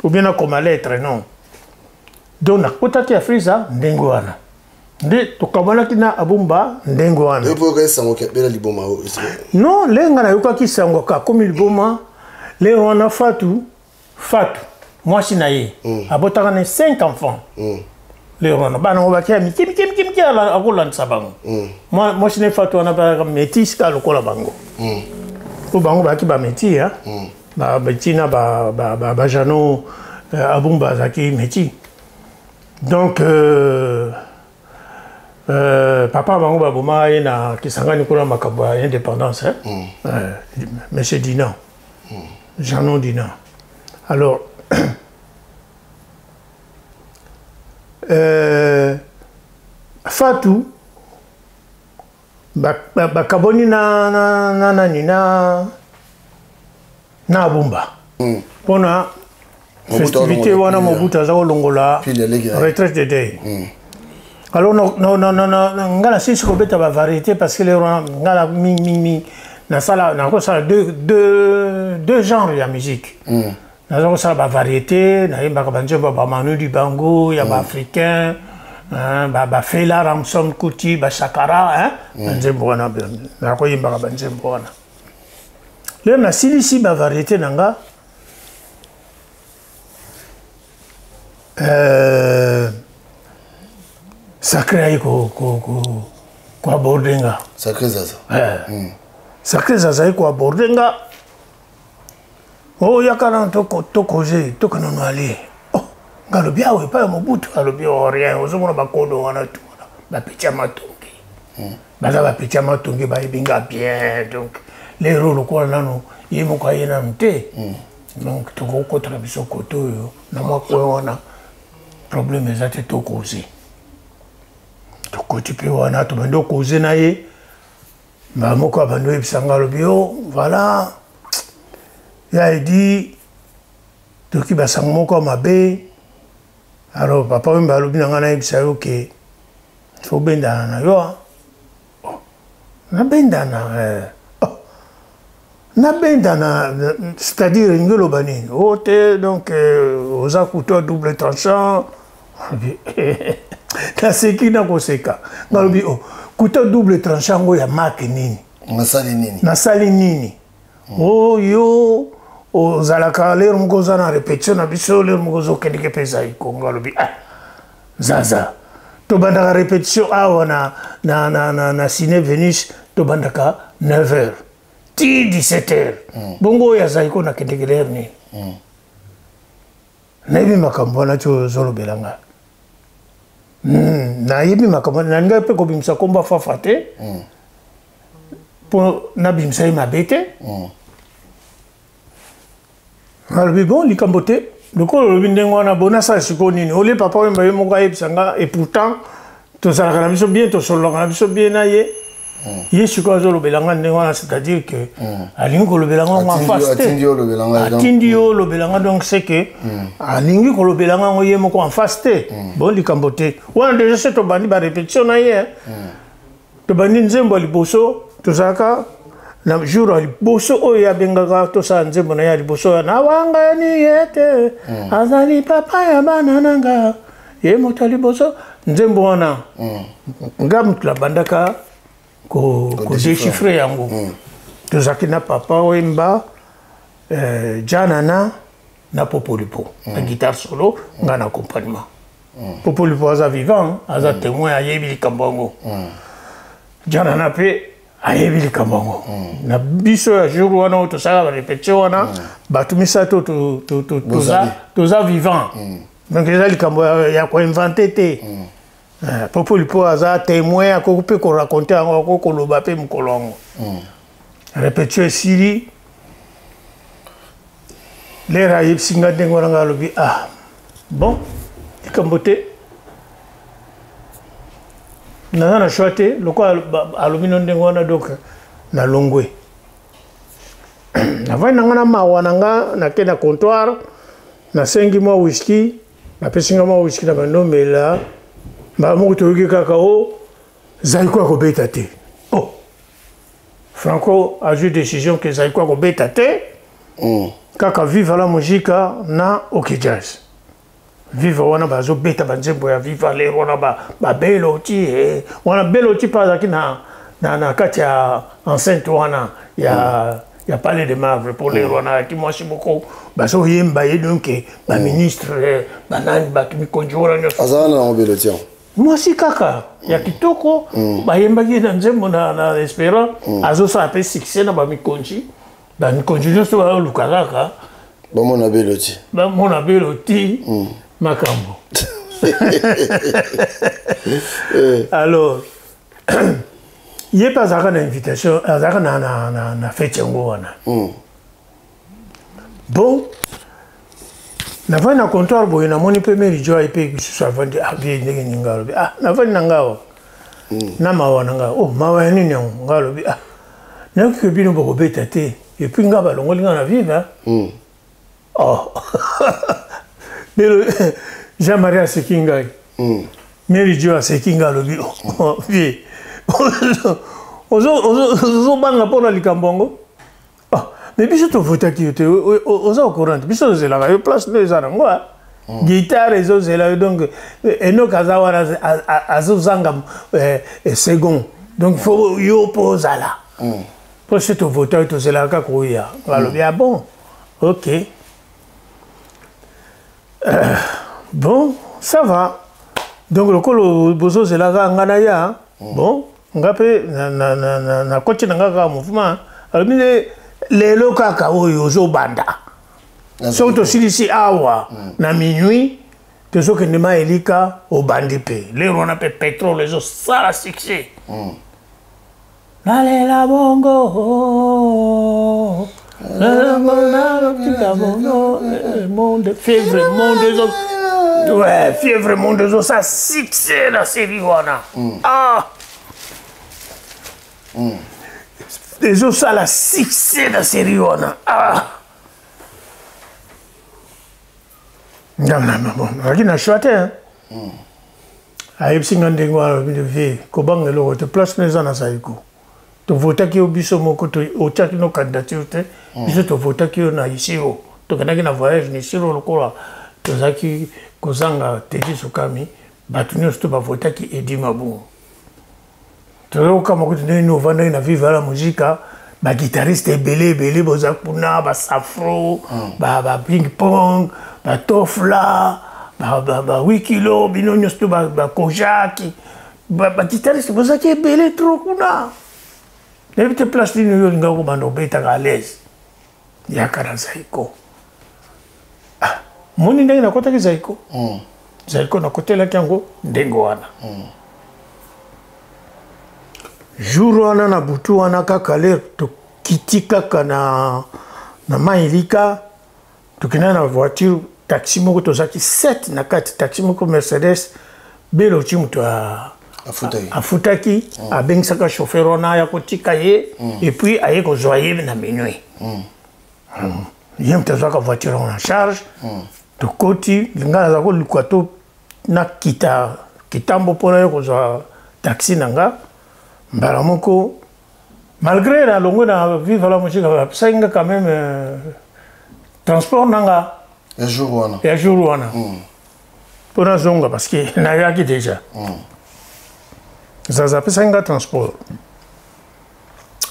ou bien nakoma lettre non donc nakotaki ya frisa ndenge wana nde tokamonaki na abumba ndenge wana non lenga nayokaki sango kakomi liboma le wana fatu mwasi na ye abotaka na 5 enfants le wana bana obakia miki akolandisa bango mwasi na fatu wana balaka métis ka lokola bango po bango baki bameti bameti na bajano abumba azalaki meti donc papa bango baboma ye na kisangani kuna makambo ya indépendance monsieur Dinan Janon Dinan alors Fatou bakaboni na nani na abumba pona festivité wana Mobutu aza kolongola retraite de deuil alors ngala sisi kobeta ba variété parce que les ngala mingi na sala na ko sala deux genres ya musique na ko sala ba variété na yemba ka banjemba ba Manu Dibango ya ba africain ba Fela Ramson Kuti ba Shakara banjemba wana na ko yemba ka banjemba wana le na silisi ba variété nanga sacré ayi ko abordenga sacré zaza sacré zaza ayi ko abordenga yakana tokoze tokonono ali ngalobi awe pa Mobutu alobi rien ozomona bakodo wana tu bapicha matongi baza bapicha matongi bayebinga bien donc les rôles quoi nano yemoko ayena mte donc tokokotra biso koto oyo na mwako wana problème ezate tokoze tokoti pe wana tobandi okoze na ye bamoko abandi oyebisanga alobi voilà ya edi toki basango moko mabe alors papa wemba alobi na nga nayebisa yo ke fo bendana na yo nabendana c'est-à-dire nge loba nini te donc oza couteau double tranchant naseki nakoseka ngalobi couteau double tranchant ngo ya marque nini nasali nini yo ozalaka lero moko oza na répétition na biso lero moko ozokendeke mpe ezali kongo alobi zaza tobandaka répétition awa na Ciné Vénus tobandaka 9h ti 17h bongo oyo azali ko nakendeke lero nini nayebi makambo wana ti ozolobelanga nayebi makambo nalingai mpe kobimisa komba fafa te mpo nabimisa ye mabe te alobi bon likambo te lokolo olobi ndenge wana bonasala sikoyo nini olie papa wemba ye moko ayebisanga et pourtant tozalaka na biso bien tosololaka na biso bien na ye ye sikoyo azolobelanga ndenge wana c'est-à-dire que alingi kolobelanga ngo en face te atindi yo olobelanga donc c'est que alingi kolobelanga ngo ye moko en face te bon likambo te wana déjà se tobandi barépétition na ye tobandi nzembo ya liboso tozalaka na jour ya liboso oyo abengaka tosala nzembo na ye ya liboso oyo nawangani ye te azali papa ya bana nanga ye moto ya liboso nzembo wana nga mutu labandaka kodéchiffre yango tozalaki na papa wemba janana na popolipo na guitare solo nga na accompagnement popolipo aza vivant aza témoin ayebi likambo yango janana mpe ayebi likambo yango na biso ya jour wana oyo tosalaka barépétition wana bato misato toza vivant donc eza likambo ya koinvente te popolipo aza témoin akoki mpe koraconte yango akoki koloba mpe mokolo yango répétition esili lera yipsinga ndengo nanga lobi ah bon ikambote na choite loko alobi ndengo na donc na longwe na vai nanga na mawa nanga na ke na comptoir na 5 mois whisky na pesinga mois whisky na banomela ba mo to yoki kakao zaiko ko beta te oh Franco a eu décision que zaiko ko beta te kaka viva la musica na OK Jazz viva wana bazo beta banzembo ya viva le wana ba beloti wana beloti pa na kati ya enceinte wana ya palais de Marbre pour les wana qui moi c'est beaucoup bazo yemba ye donc ba ministre banani ba kimi konjora nyo azana na beloti moi si kaka ya kitoko ba yemba ki na nzembo na espera azo sa pe succès na ba mikonji ba mikonji nyo so ba lukaka ba mona beloti makambo alors il n'y a pas une invitation na fête wana bon na va na comptoir boy na moni premier joie pe so vandi abi ndenge ngalo ah na va na ngao na mawa na ngao oh mawa ni ngalo ah na ke bino boko beta te et puis ngaba longo linga na viva oh Jean-Marie Sekingai Mary Jo Sekinga lobi oh vie ozo banga pona likambongo ah mais biso to vota ki te ozo courant biso zela ga place de za ngwa guitare ezo zela donc eno kazawara azo zanga second donc faut yo pozala pour ce to vota to zela ka ko ya ngalo bien bon OK bon ça va donc le colo bozo zela ga ngana ya bon ngape na coach na ngaka mouvement alors lelo kaka oyo zo banda so to silisi awa na minuit to so ke ndema elika o bandi pe lero na pe pétrole zo sala succès la bongo la bongo monde fièvre monde zo ouais fièvre monde zo ça succès la série wana ah les autres ça la succès de la série wana ah non on a choisi hein ayebsinga ndenge wana de vie ko bangelo te place neza na saiko to vota ki obiso moko to otaki no candidature te biso to vota ki na isiro to kanaki na voyage ni isiro lokola to zaki kozanga Teddy Sokami batunyo sto ba vota ki Edi Mabu to kama ko tene no vanda na viva la musica ba guitariste belé boza kuna ba safro ba ping pong ba tofla ba wikilo binonyo sto ba kojaki ba guitariste boza ki belé trop kuna Nebite place ni yo nga ko bando beta à l'aise. Ya kana zaiko. Ah, moni ndenge na kota ki zaiko. Zaiko na kotela kyango ndengo wana. Jour wana na butu wana kaka le to kitika kana na mailika to kina na voiture taxi moko to zaki 7 na 4 taxi moko Mercedes belo chimuto afutaki abengisaka chauffeur wana ya kotika ye et puis aye ko joyer na minuit yem tazaka voiture en charge to koti ngala za ko lukwato na kitambo pona ko zo taxi nanga mbala moko malgré la longue na vivre la musique ça quand même transport nanga ya jour wana pour un zonga parce que na yaki déjà ça s'appelle un transport.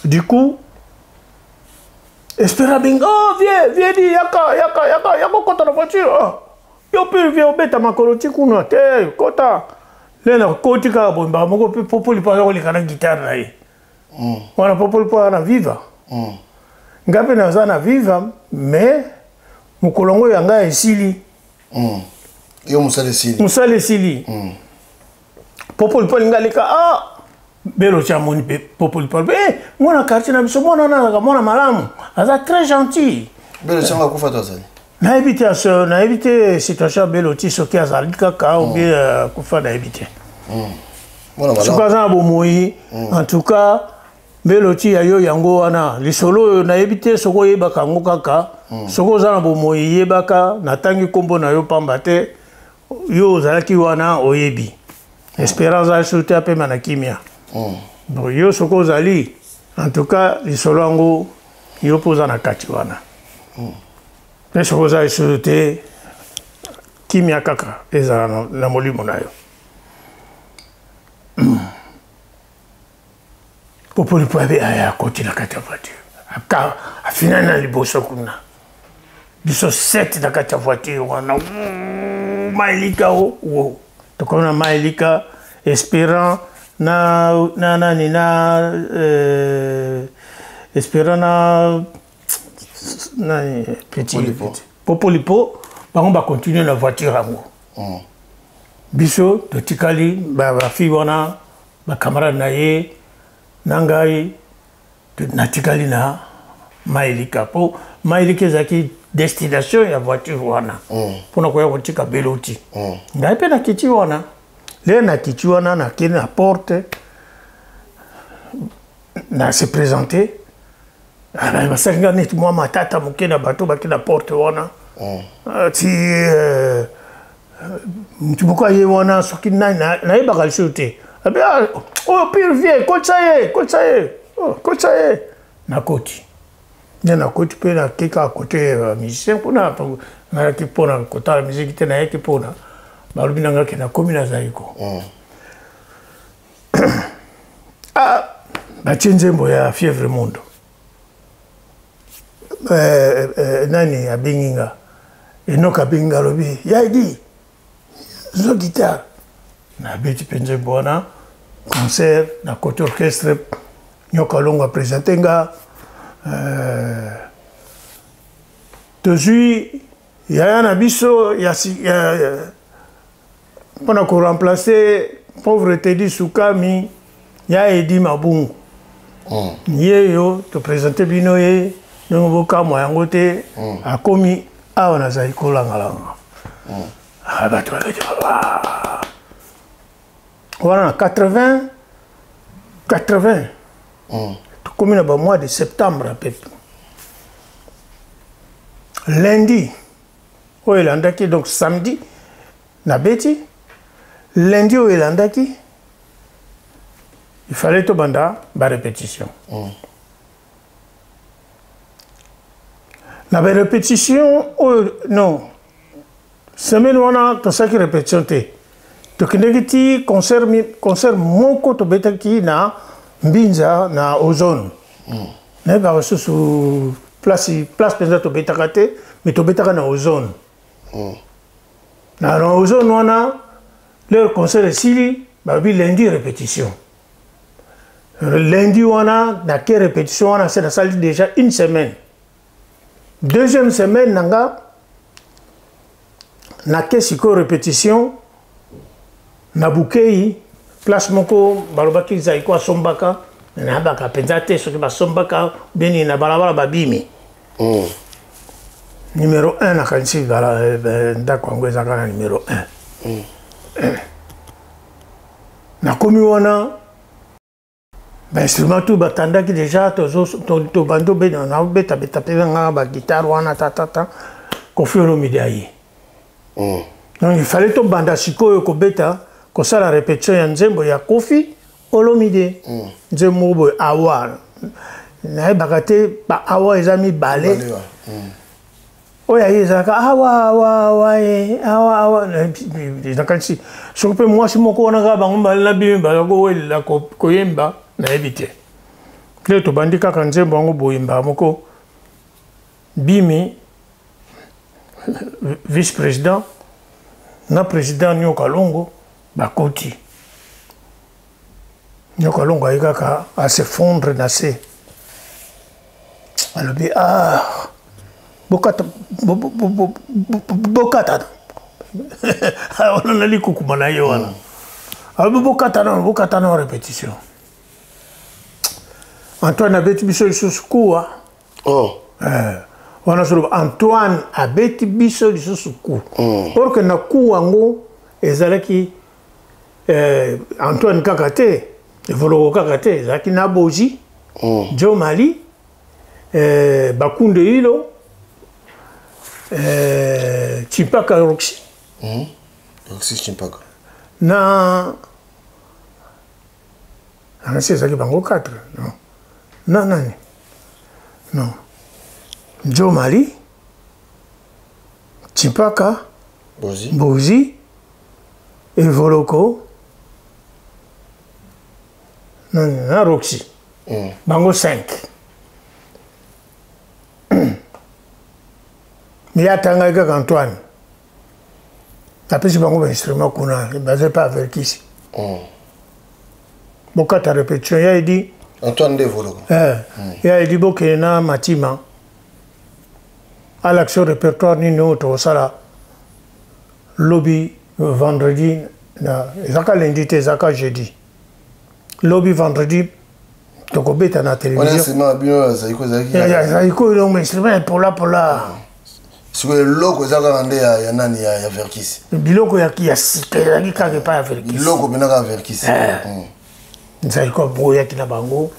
Du coup, espéra bien, oh, viens, dis, yaka, kota la voiture. Oh, yo peux viens au bête à ma coloti kuna, te, kota. Lena, koti ka, bon, bah, mon peu popoli pas la guitare là. On a popoli pas na viva. Ngape na za na viva, mais, mukolongo yanga esili. Yo musale sili. Popol Palingalika, ah, Belo Chamoni, Popol Paul, eh, mon quartier n'a pas mon malamu, elle est très gentil. Belo Changa Koufata, na évité situation beloti soki azali kaka ou bien kufa na évité soki aza na bomoi en tout cas beloti ya yo yango wana lisolo na évité soki oyebaka yango kaka soki oza na bomoi yebaka natangi nkombo na yo pamba te yo ozalaki wana oyebi espérance aso te apema na kimia donc yo soki ozali en tout cas lisolo yango yo mpo oza na kati wana mpe soki oza lisolo te kimia kaka ezala na molimo na yo popoli po akoti na kati ya voiture afinani na liboso kuna biso 7 na kati ya voiture wana maelika o tokomona maelika espérant espérant na petit popolipo bango bacontinue na voiture yango biso totikali bafille wana bacamarade na ye na ngai natikali na maelika mpo maelika ezalaki destination ya voiture wana mpona koya kotika beloti ngai mpe nakiti wana le nakiti wana nakende na porte na se présente basaki nga neti mwa matata moke na bato bake na porte wana ti mutu moko aye wana soki nayebaka liso te oyo pire vie kotisa ye nakoti nde nakoti mpe nakeka kote musicien mpona nayaki mpona kotala musiki te nayaki mpona balobi na ngaki nakomi nazaliko batie nzembo ya fièvre mondo nani abengi nga enoka abengi nga alobi yaidi zo guitare nabeti mpe nzembo wana concert na côté orchestre nyoka longo apresente nga tozwi yaya na biso mpona koremplace pauvre Teddy Sukami ya Edi Mabungu ye yo topresente bino ye ndenge bokamwa yango te akomi awa nazali kolangalanga bato wana na 80 tokomi na bamois de septembre apepe lundi oyo elandaki donc samedi nabeti lundi oyo elandaki il fallait tobanda barépétition na barépétition oyo non semaine wana tosalaki répétition te tokendeki ti concert moko tobetaki na mbinza na ozone nayebaka lisusu place mpenza tobetaka te mais tobetaka na ozone na ozone wana leur concert esili babi lundi répétition lundi wana nake répétition wana se nasali déjà une semaine deuxième semaine nanga nake sikoyo répétition na Bukei place moko balobaki ezali ko asombaka nayebaka mpenza te soki basombaka beni na balabala babimi numéro 1 nakanisi ndako yango ezaka na numéro 1 nakomi wana bainstrument tu batandaki déjà tobandi naobetabeta mpe nga baguitare wana tatata Kofi Olomide aye donc il fallait tobanda sikoyo kobeta kosala répétition ya nzembo ya Kofi Olomide nzembo boye awa nayebaka te baawa eza mibale oyo aye ezalaka awa nakanisi soki mpe mwasi moko wana kaka bango balela bimi bazala kowelela koyemba nayebi te nde tobandi kaka nzembo yango boyemba moko bimi vice président na président Nyoka Longo bakoti Nyoka Longo aye kaka asefondre na se alobi bokata wana nali kukuma na ye wana alobi bokata na répétition Antoine abeti biso lisusu kuwa wana solo Antoine abeti biso lisusu ku or que na ku wango ezalaki Antoine kakate evoloko kakate ezalaki na Boji Jo Mali Bakunde Hilo Chimpaka Roxy Roxy Chimpaka na anasi ezalaki bango 4 non na nani non Jo Mali Chimpaka Bozi Evoloko na Roxy bango 5 mais atanga kaka Antoine apesi bango bainstrument kuna basé pas avec ici bokata répétition ya dit Antoine de Evoloko ya dit bokene na Matima à l'action répertoire nino tosala lobby vendredi ezaka lundi te ezaka jeudi lobby vendredi tokobeta na télévision zaiko ilongo instrument pola sikoyo eloko ezaka nde ya nani ya Verkis biloko ya sika ezalaki kaka epai ya Verkis biloko mpena kaka Verkis zaiko boyaki na bango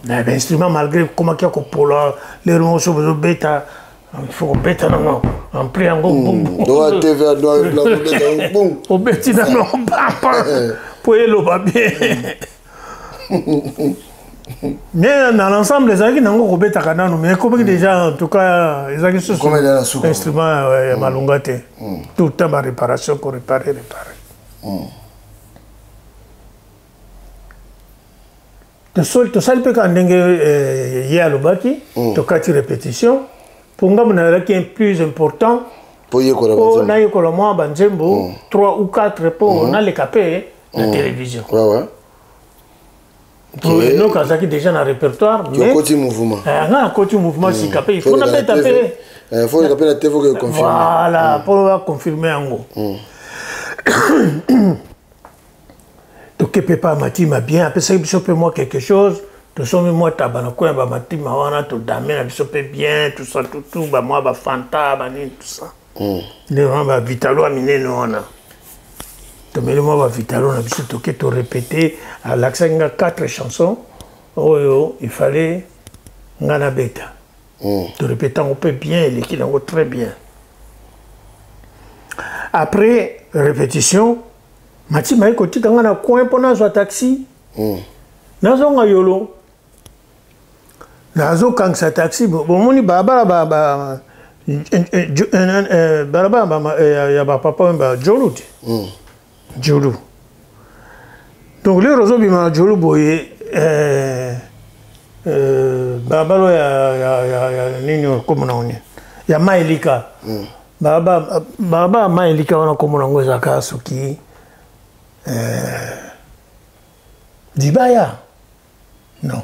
na bainstrument malgré komaki ya kopola lero moso bozobeta il faut beta non en prix en bon doit TV doit la beta bon au beti non papa pour le bien mais dans l'ensemble les amis n'ont pas beta canano mais comme déjà en tout cas les amis sont instruments malungate tout le temps ma réparation pour réparer de sol peut quand ndenge ya lobaki to kati répétition pour nga qui est plus important pour na yekola mwa banzembo 3 ou 4 pour na les capé la télévision pour nous quand ça qui déjà dans répertoire mais côté mouvement nga côté mouvement si capé il faut na taper il faut taper la TV pour confirmer voilà pour confirmer en gros donc peut pas Matima bien après ça il peut moi quelque chose to somi moi tabana ko ba Matima wana to damena biso pe bien tout ça tout ba moi ba fanta ba ni tout ça les ba vitalo amineno wana to mele moi ba vitalo na biso to ke to répéter à l'accent 4 chansons oh il fallait ngana beta to répéter on peut bien les qui l'ont très bien après répétition Matima iko tika ngana coin pona zo taxi nazo nga yolo nazo kang sa taxi bomoni baba ya ba papa ba Jolu Jolu donc le rozo bima Jolu boye baba lo ya nini comme on ya Maelika baba Maelika wana comme on ngoza kasuki Dibaya non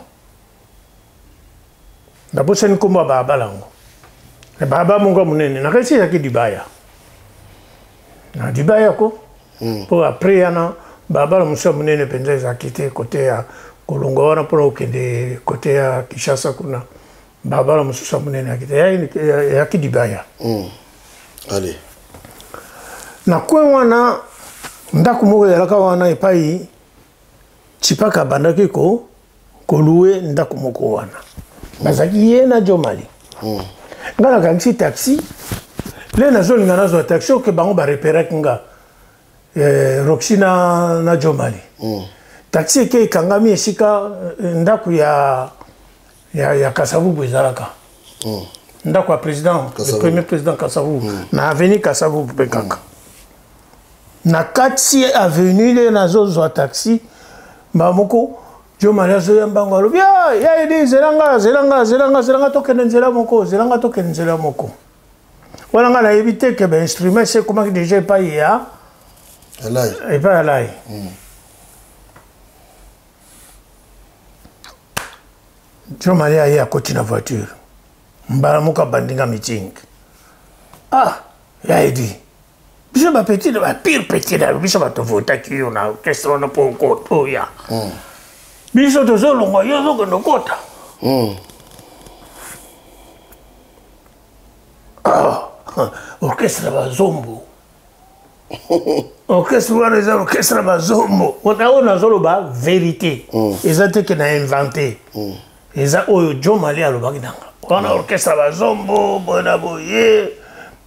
d'abord c'est une combat baba lango le baba munga munene na kasi yaki Dibaya na Dibaya ko pour après yana baba musa munene penza za quitté côté ya Kolongo wana pour okende côté ya Kinshasa kuna baba musa munene akité yaki Dibaya allez na kwa wana ndako moko yalaka wana epai Chipaka bandaki ko louer ndako moko wana bazaki ye na Jo Mali ngana kangisi taxi le na zone ngana zo taxi ke bango ba repérer nga Roxy na Jo Mali taxi ke kangami esika ndako ya Kasavubu ezalaka ndako ya président le premier président Kasavubu na avenue Kasavubu bekaka na kati avenue le nazo zo taxi mbamoko Jo Mali azo yambango alobi ya edi zelanga tokende nzela moko wana nga nayebi te ke ba instrument c'est comment déjà epai ya alai Jo Mali aye akoti na voiture mbala moko abandinga meeting ya edi biso bapeti na bapire peti na biso batovotaki yo na orchestre wana mpo okota oya biso tozolongwa yo ozokende okota orchestre bazombo orchestre wana eza orchestre bazombo oyo nazoloba vérité eza te ke na inventé eza oyo Jo Mali alobaki nanga wana orchestre bazombo bona boye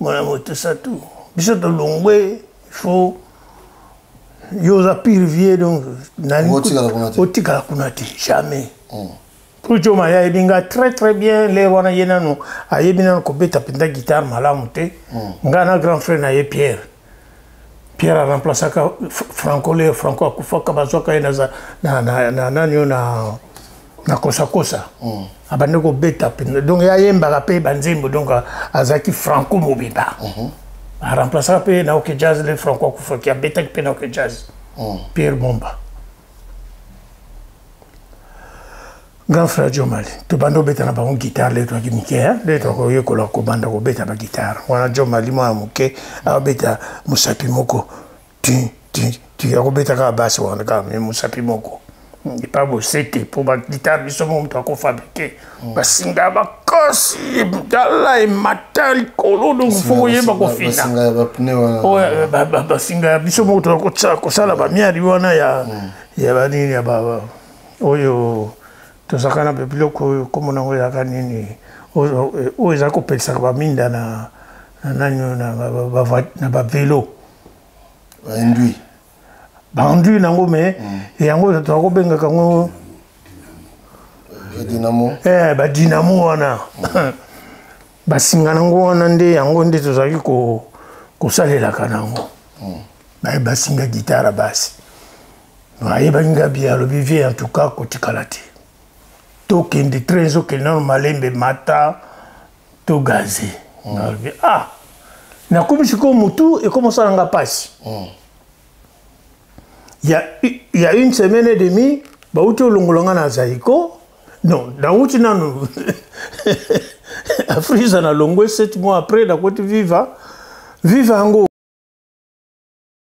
bona motosa tout biso tolongwe il faut yo oza pire vie donc otikala kuna te jamais pour Jo Mali ayebinga très bien le wana ye nano ayebi nano kobeta mpenza guitare malamu te nga na grand frère na ye Pierre a remplacé Franco akufaka bazwaka ye na nani yo na kosakosa abandi kobeta mpenza donc ayembaka mpe banzembo donc azalaki Franco mobimba aremplaçaka mpe na oke jazz le Franco akufaki abetaki mpe na oke jazz Pierre Bomba grand frère Jo Mali tobanda kobeta na bango guitare le toaki mike le tokoyekola kobanda kobeta baguitare wana Jo Mali mwana moke akobeta mosapi moko ti akobeta kaka basi wana kaka me mosapi moko epa bosete mpo baguitare biso mo moto akofabrike basinga bakosi tala emata likolo donc fo koyeba kofina basinga biso mo kosala bamiari wana ya banini ya oyo tozalaka na biloko oyo kombo nango ezalaka nini oyo ezala kopelisaka baminda na nani na bavelo baenduit nango me yango tokobengaka yango badinamo wana basinga nango wana nde yango nde tozalaki kosalelaka nango basinga gitara basi ayebaki ngabi alobi vie en tout cas kotikala te tokende train ezokende nano malembe mata to gaze nalobi nakomi sikoyo motu ekomosalanga mpasi il y a une semaine et demie bauti olongolanga na Zaïko non nauti nano afriza na longwe 7 mois après nakoti viva yango